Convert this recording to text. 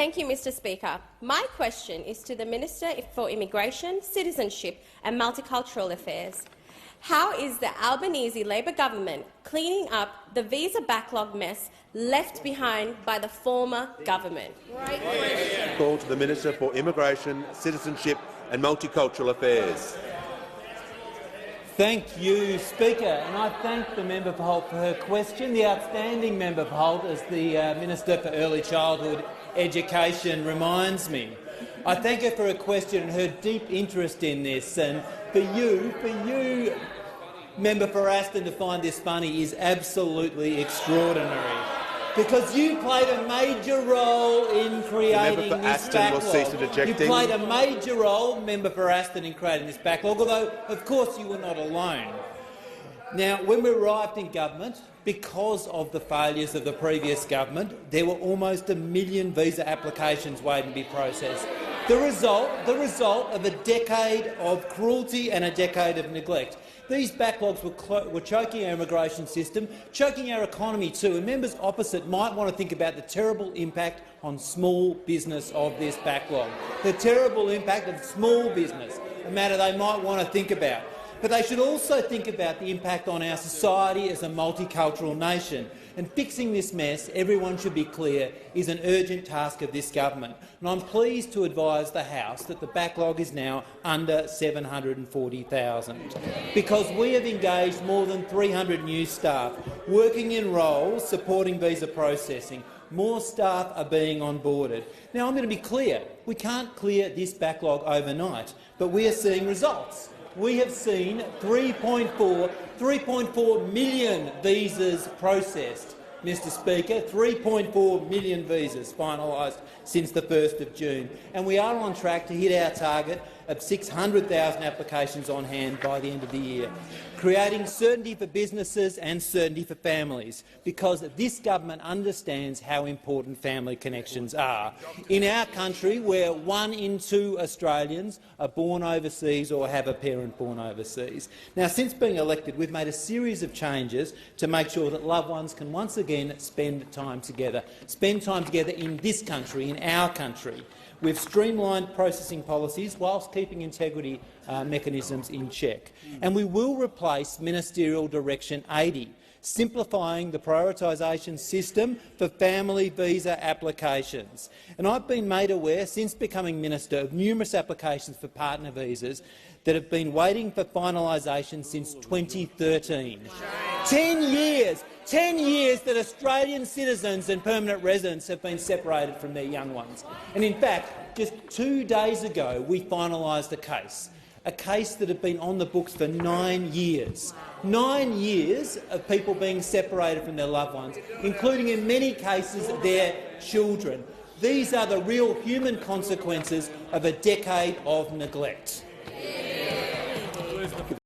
Thank you, Mr Speaker. My question is to the Minister for Immigration, Citizenship and Multicultural Affairs. How is the Albanese Labor government cleaning up the visa backlog mess left behind by the former government? Great question. Call to the Minister for Immigration, Citizenship and Multicultural Affairs. Thank you, Speaker, and I thank the member for Holt for her question. The outstanding member for Holt, as the Minister for Early Childhood Education reminds me. I thank her for her question and her deep interest in this. And for you, Member for Aston, to find this funny is absolutely extraordinary, because you played a major role in creating this backlog. You played a major role, Member for Aston, in creating this backlog, although, of course, you were not alone. Now, when we arrived in government, because of the failures of the previous government, there were almost 1 million visa applications waiting to be processed. The result of a decade of cruelty and a decade of neglect. These backlogs were choking our immigration system, choking our economy too, and members opposite might want to think about the terrible impact on small business of this backlog. The terrible impact of small business, a matter they might want to think about. But they should also think about the impact on our society as a multicultural nation. And fixing this mess, everyone should be clear, is an urgent task of this government. And I'm pleased to advise the House that the backlog is now under 740,000, because we have engaged more than 300 new staff working in roles supporting visa processing. More staff are being onboarded. Now, I'm going to be clear. We can't clear this backlog overnight, but we are seeing results. We have seen 3.4 million visas processed, Mr Speaker, 3.4 million visas finalised since the 1st of June, and we are on track to hit our target of 600,000 applications on hand by the end of the year, creating certainty for businesses and certainty for families, because this government understands how important family connections are. In our country, where 1 in 2 Australians are born overseas or have a parent born overseas. Now, since being elected, we've made a series of changes to make sure that loved ones can once again spend time together in this country, in our country. We've streamlined processing policies whilst keeping integrity mechanisms in check. And we will replace Ministerial Direction 80, simplifying the prioritisation system for family visa applications. And I've been made aware, since becoming minister, of numerous applications for partner visas that have been waiting for finalisation since 2013. 10 years that Australian citizens and permanent residents have been separated from their young ones. And in fact, just 2 days ago we finalised a case that had been on the books for 9 years. 9 years of people being separated from their loved ones, including in many cases their children. These are the real human consequences of a decade of neglect.